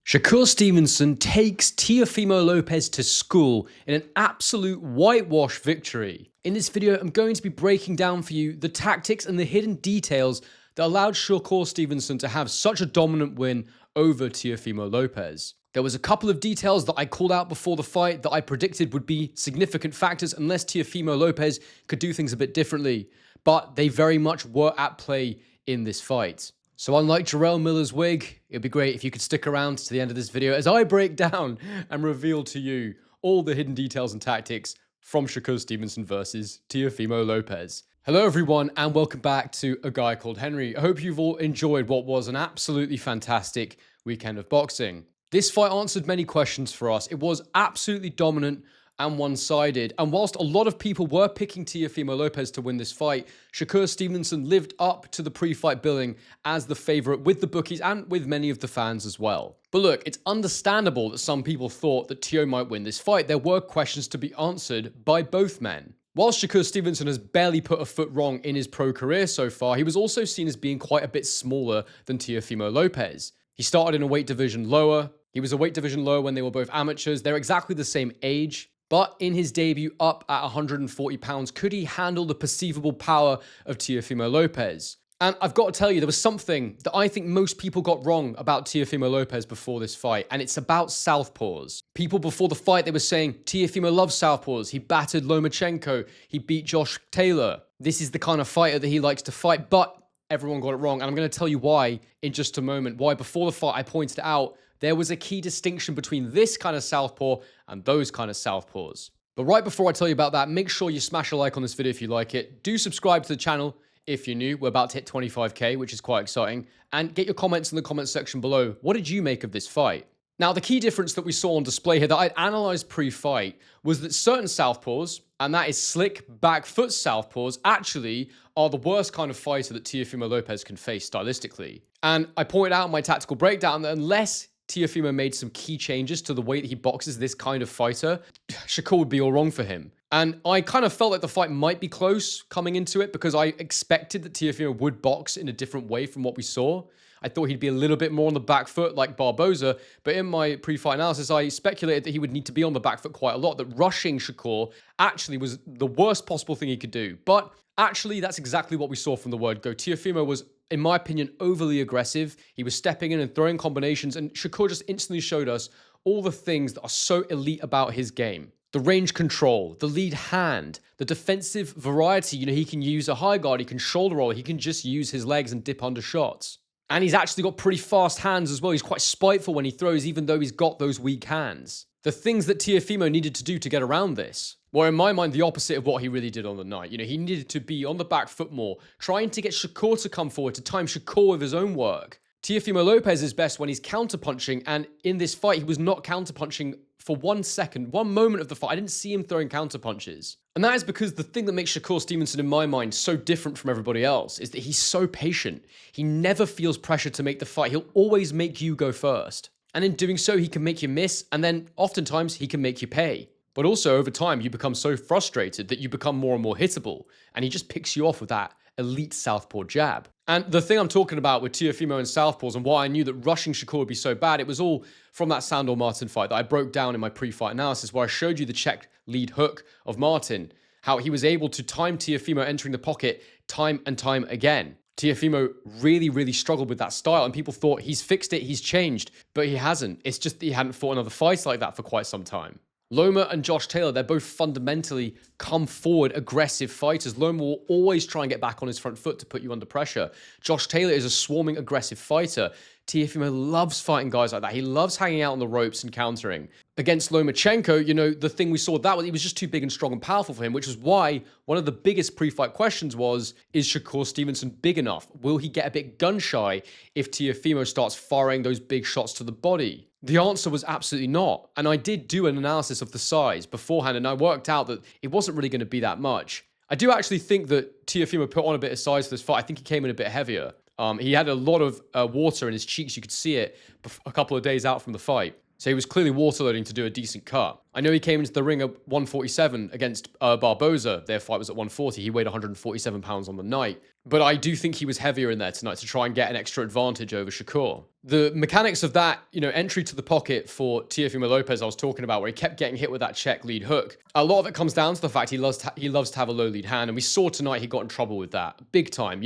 Shakur Stevenson takes Teofimo Lopez to school in an absolute whitewash victory. In this video, I'm going to be breaking down for you the tactics and the hidden details that allowed Shakur Stevenson to have such a dominant win over Teofimo Lopez. There was a couple of details that I called out before the fight that I predicted would be significant factors unless Teofimo Lopez could do things a bit differently, but they very much were at play in this fight. So unlike Jarrell Miller's wig, it'd be great if you could stick around to the end of this video as I break down and reveal to you all the hidden details and tactics from Shakur Stevenson versus Teofimo Lopez. Hello everyone and welcome back to A Guy Called Henry. I hope you've all enjoyed what was an absolutely fantastic weekend of boxing. This fight answered many questions for us. It was absolutely dominant and one-sided. And whilst a lot of people were picking Teofimo Lopez to win this fight, Shakur Stevenson lived up to the pre-fight billing as the favorite with the bookies and with many of the fans as well. But look, it's understandable that some people thought that Teo might win this fight. There were questions to be answered by both men. Whilst Shakur Stevenson has barely put a foot wrong in his pro career so far, he was also seen as being quite a bit smaller than Teofimo Lopez. He started in a weight division lower. He was a weight division lower when they were both amateurs. They're exactly the same age. But in his debut up at 140 pounds, could he handle the perceivable power of Teofimo Lopez? And I've got to tell you, there was something that I think most people got wrong about Teofimo Lopez before this fight, and it's about southpaws. People before the fight, they were saying, Teofimo loves southpaws. He battered Lomachenko. He beat Josh Taylor. This is the kind of fighter that he likes to fight, but everyone got it wrong. And I'm going to tell you why in just a moment. Why before the fight, I pointed out there was a key distinction between this kind of southpaw and those kind of southpaws. But right before I tell you about that, make sure you smash a like on this video if you like it. Do subscribe to the channel if you're new. We're about to hit 25k, which is quite exciting. And get your comments in the comments section below. What did you make of this fight? Now, the key difference that we saw on display here that I'd analyzed pre-fight was that certain southpaws, and that is slick back foot southpaws, actually are the worst kind of fighter that Teofimo Lopez can face stylistically. And I pointed out in my tactical breakdown that unless Teofimo made some key changes to the way that he boxes this kind of fighter, Shakur would be all wrong for him. And I kind of felt like the fight might be close coming into it because I expected that Teofimo would box in a different way from what we saw. I thought he'd be a little bit more on the back foot like Barboza, but in my pre-fight analysis, I speculated that he would need to be on the back foot quite a lot, that rushing Shakur actually was the worst possible thing he could do. But actually, that's exactly what we saw from the word go. Teofimo was, in my opinion, overly aggressive. He was stepping in and throwing combinations, and Shakur just instantly showed us all the things that are so elite about his game. The range control, the lead hand, the defensive variety. You know, he can use a high guard, he can shoulder roll, he can just use his legs and dip under shots. And he's actually got pretty fast hands as well. He's quite spiteful when he throws, even though he's got those weak hands. The things that Teofimo needed to do to get around this were, in my mind, the opposite of what he really did on the night. You know, he needed to be on the back foot more, trying to get Shakur to come forward, to time Shakur with his own work. Teofimo Lopez is best when he's counterpunching, and in this fight, he was not counterpunching for 1 second, one moment of the fight. I didn't see him throwing counterpunches. And that is because the thing that makes Shakur Stevenson, in my mind, so different from everybody else is that he's so patient. He never feels pressure to make the fight. He'll always make you go first. And in doing so, he can make you miss, and then oftentimes he can make you pay. But also, over time, you become so frustrated that you become more and more hittable, and he just picks you off with that elite southpaw jab. And the thing I'm talking about with Teofimo and southpaws and why I knew that rushing Shakur would be so bad, it was all from that Sandor Martin fight that I broke down in my pre-fight analysis, where I showed you the check lead hook of Martin, how he was able to time Teofimo entering the pocket time and time again. Teofimo really struggled with that style, and people thought he's fixed it, he's changed, but he hasn't. It's just that he hadn't fought another fight like that for quite some time. Loma and Josh Taylor, they're both fundamentally come forward aggressive fighters. Loma will always try and get back on his front foot to put you under pressure. Josh Taylor is a swarming aggressive fighter. Teofimo loves fighting guys like that. He loves hanging out on the ropes and countering. Against Lomachenko, you know, the thing we saw that was he was just too big and strong and powerful for him, which was why one of the biggest pre-fight questions was, is Shakur Stevenson big enough? Will he get a bit gun-shy if Teofimo starts firing those big shots to the body? The answer was absolutely not. And I did do an analysis of the size beforehand, and I worked out that it wasn't really going to be that much. I do actually think that Teofimo put on a bit of size for this fight. I think he came in a bit heavier. He had a lot of water in his cheeks. You could see it a couple of days out from the fight. So he was clearly water loading to do a decent cut. I know he came into the ring at 147 against Barboza. Their fight was at 140. He weighed 147 pounds on the night. But I do think he was heavier in there tonight to try and get an extra advantage over Shakur. The mechanics of that, entry to the pocket for Teofimo Lopez I was talking about, where he kept getting hit with that check lead hook. A lot of it comes down to the fact he loves to have a low lead hand, and we saw tonight he got in trouble with that big time.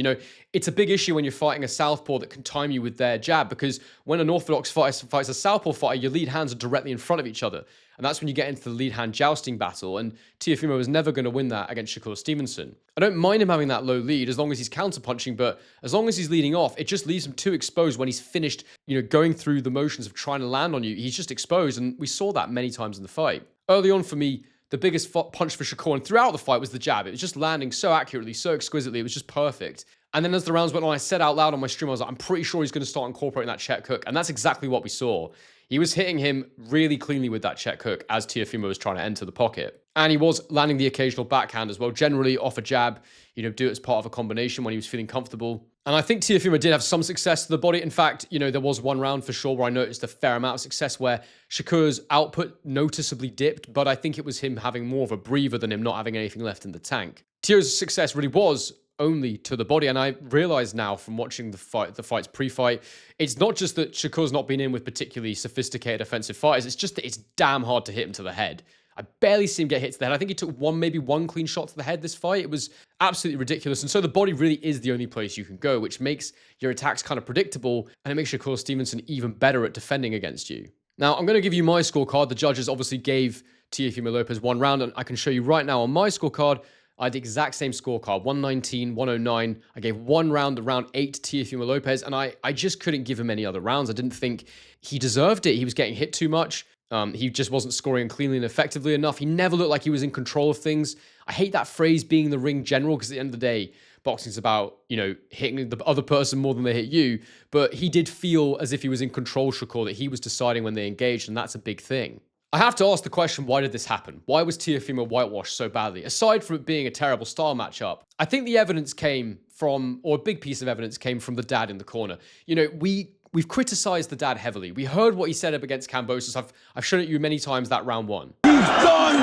It's a big issue when you're fighting a southpaw that can time you with their jab, because when an orthodox fighter fights a southpaw fighter, your lead hands are directly in front of each other. And that's when you get into the lead hand jousting battle, and Teofimo was never going to win that against Shakur Stevenson. I don't mind him having that low lead as long as he's counterpunching, but as long as he's leading off, it just leaves him too exposed when he's finished, going through the motions of trying to land on you. He's just exposed, and we saw that many times in the fight. Early on for me, the biggest punch for Shakur, and throughout the fight, was the jab. It was just landing so accurately, so exquisitely. It was just perfect. And then as the rounds went on, I said out loud on my stream, I was like, I'm pretty sure he's going to start incorporating that check hook. And that's exactly what we saw. He was hitting him really cleanly with that check hook as Teofimo was trying to enter the pocket. And he was landing the occasional backhand as well, generally off a jab, do it as part of a combination when he was feeling comfortable. And I think Teofimo did have some success to the body. In fact, there was one round for sure where I noticed a fair amount of success where Shakur's output noticeably dipped, but I think it was him having more of a breather than him not having anything left in the tank. Teo's success really was only to the body, and I realize now from watching the fights pre-fight, it's not just that Shakur's not been in with particularly sophisticated offensive fighters, it's just that it's damn hard to hit him to the head. I barely see him get hit to the head. I think he took maybe one clean shot to the head this fight. It was absolutely ridiculous. And so the body really is the only place you can go, which makes your attacks kind of predictable, and it makes Shakur Stevenson even better at defending against you. Now, I'm going to give you my scorecard. The judges obviously gave Teofimo Lopez one round, and I can show you right now on my scorecard, I had the exact same scorecard, 119, 109. I gave one round, round 8 to Teofimo Lopez, and I just couldn't give him any other rounds. I didn't think he deserved it. He was getting hit too much. He just wasn't scoring cleanly and effectively enough. He never looked like he was in control of things. I hate that phrase, being the ring general, because at the end of the day, boxing's about, hitting the other person more than they hit you. But he did feel as if he was in control, Shakur, that he was deciding when they engaged, and that's a big thing. I have to ask the question, why did this happen? Why was Teofimo whitewashed so badly? Aside from it being a terrible style matchup, I think the evidence came from, or a big piece of evidence came from the dad in the corner. We've criticized the dad heavily. We heard what he said up against Kambosos. I've shown it you many times that round 1. He's done.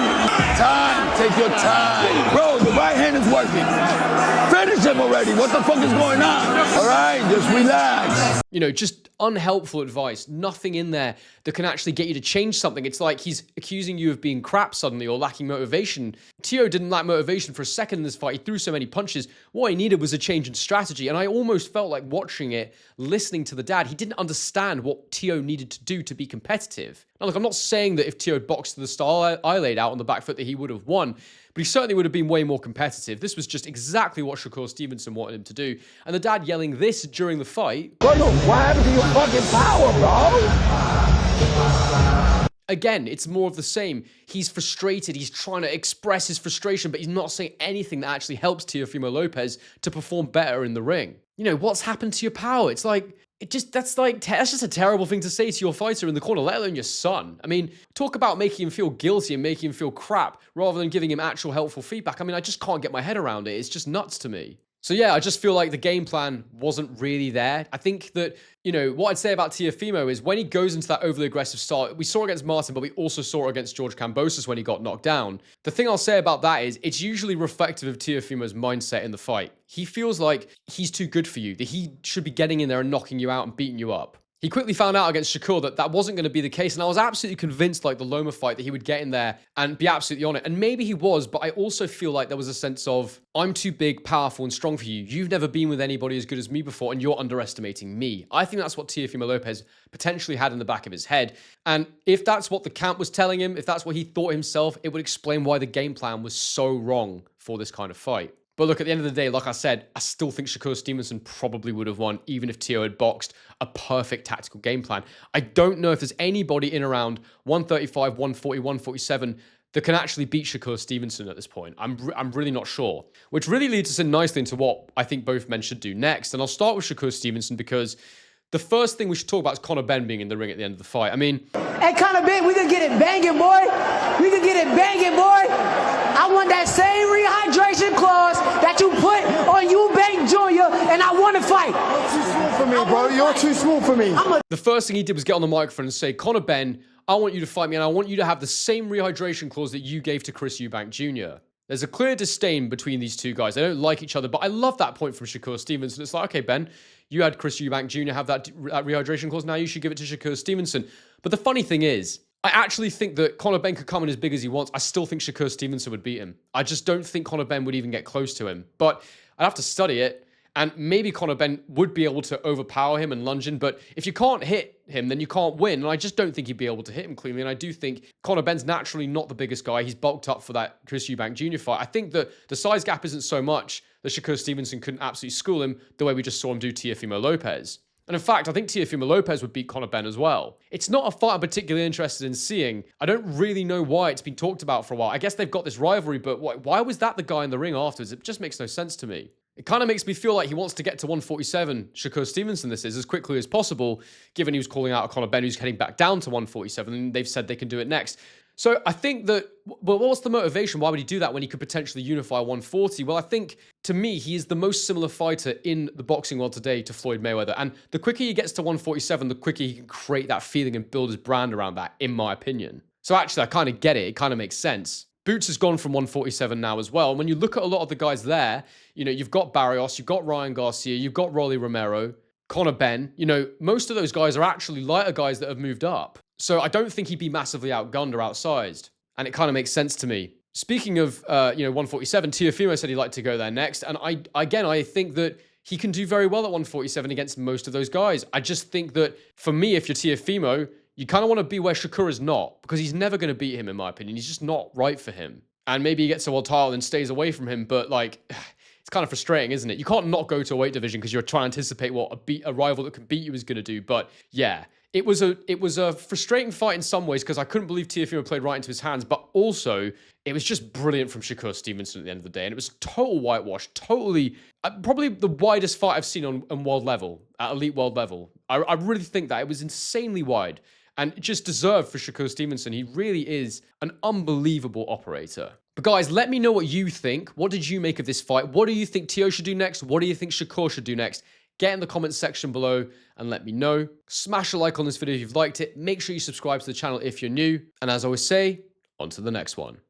Time. Take your time. Bro, the right hand is working. Finish him already. What the fuck is going on? All right, just relax. Just unhelpful advice. Nothing in there that can actually get you to change something. It's like he's accusing you of being crap suddenly or lacking motivation. Teo didn't lack motivation for a second in this fight. He threw so many punches. What he needed was a change in strategy. And I almost felt like watching it, listening to the dad, he didn't understand what Teo needed to do to be competitive. Now, look, I'm not saying that if Teo had boxed to the style I laid out on the back foot that he would have won, but he certainly would have been way more competitive. This was just exactly what Shakur Stevenson wanted him to do. And the dad yelling this during the fight. Bro, what happened to your fucking power, bro? Again, it's more of the same. He's frustrated. He's trying to express his frustration, but he's not saying anything that actually helps Teofimo Lopez to perform better in the ring. What's happened to your power? It's like, that's just a terrible thing to say to your fighter in the corner, let alone your son. I mean, talk about making him feel guilty and making him feel crap rather than giving him actual helpful feedback. I mean, I just can't get my head around it. It's just nuts to me. So yeah, I just feel like the game plan wasn't really there. I think that, what I'd say about Teofimo is when he goes into that overly aggressive style, we saw it against Martin, but we also saw it against George Kambosos when he got knocked down. The thing I'll say about that is it's usually reflective of Teofimo's mindset in the fight. He feels like he's too good for you, that he should be getting in there and knocking you out and beating you up. He quickly found out against Shakur that that wasn't going to be the case, and I was absolutely convinced, like the Loma fight, that he would get in there and be absolutely on it. And maybe he was, but I also feel like there was a sense of, I'm too big, powerful, and strong for you. You've never been with anybody as good as me before, and you're underestimating me. I think that's what Teofimo Lopez potentially had in the back of his head. And if that's what the camp was telling him, if that's what he thought himself, it would explain why the game plan was so wrong for this kind of fight. But look, at the end of the day, like I said, I still think Shakur Stevenson probably would have won, even if Teo had boxed a perfect tactical game plan. I don't know if there's anybody in around 135, 140, 147 that can actually beat Shakur Stevenson at this point. I'm really not sure. Which really leads us in nicely into what I think both men should do next. And I'll start with Shakur Stevenson because the first thing we should talk about is Conor Benn being in the ring at the end of the fight. I mean, hey, Conor Benn, we can get it banging, boy. We can get it banging, boy. I want that same rehydration clause that you put on Eubank Jr., and I want to fight. You're too small for me, bro. You're too small for me. The first thing he did was get on the microphone and say, Conor Benn, I want you to fight me, and I want you to have the same rehydration clause that you gave to Chris Eubank Jr. There's a clear disdain between these two guys. They don't like each other, but I love that point from Shakur Stevenson. It's like, okay, Ben, you had Chris Eubank Jr. have that rehydration clause. Now you should give it to Shakur Stevenson. But the funny thing is, I actually think that Conor Benn could come in as big as he wants. I still think Shakur Stevenson would beat him. I just don't think Conor Benn would even get close to him. But I'd have to study it. And maybe Conor Benn would be able to overpower him and lunge in. But if you can't hit him, then you can't win. And I just don't think he'd be able to hit him cleanly. And I do think Conor Benn's naturally not the biggest guy. He's bulked up for that Chris Eubank Jr. fight. I think that the size gap isn't so much that Shakur Stevenson couldn't absolutely school him the way we just saw him do Teofimo Lopez. And in fact, I think Teofimo Lopez would beat Conor Benn as well. It's not a fight I'm particularly interested in seeing. I don't really know why it's been talked about for a while. I guess they've got this rivalry, but why was that the guy in the ring afterwards? It just makes no sense to me. It kind of makes me feel like he wants to get to 147, Shakur Stevenson this is, as quickly as possible, given he was calling out a Conor Benn who's heading back down to 147, and they've said they can do it next. So I think that, well, what's the motivation? Why would he do that when he could potentially unify 140? Well, I think, to me, he is the most similar fighter in the boxing world today to Floyd Mayweather. And the quicker he gets to 147, the quicker he can create that feeling and build his brand around that, in my opinion. So actually, I kind of get it. It kind of makes sense. Boots has gone from 147 now as well. And when you look at a lot of the guys there, you know, you've got Barrios, you've got Ryan Garcia, you've got Rolly Romero, Conor Benn. You know, most of those guys are actually lighter guys that have moved up. So I don't think he'd be massively outgunned or outsized. And it kind of makes sense to me. Speaking of, 147, Teofimo said he'd like to go there next. And I think that he can do very well at 147 against most of those guys. I just think that, for me, if you're Teofimo, you kind of want to be where Shakur is not, because he's never going to beat him, in my opinion. He's just not right for him. And maybe he gets a world title and stays away from him, but like, it's kind of frustrating, isn't it? You can't not go to a weight division because you're trying to anticipate what a rival that can beat you is going to do. But yeah, it was a frustrating fight in some ways because I couldn't believe Teofimo played right into his hands, but also it was just brilliant from Shakur Stevenson at the end of the day. And it was total whitewash, totally, probably the widest fight I've seen on world level, at elite world level. I really think that it was insanely wide. And just deserved for Shakur Stevenson. He really is an unbelievable operator. But guys, let me know what you think. What did you make of this fight? What do you think Teo should do next? What do you think Shakur should do next? Get in the comments section below and let me know. Smash a like on this video if you've liked it. Make sure you subscribe to the channel if you're new. And as I always say, on to the next one.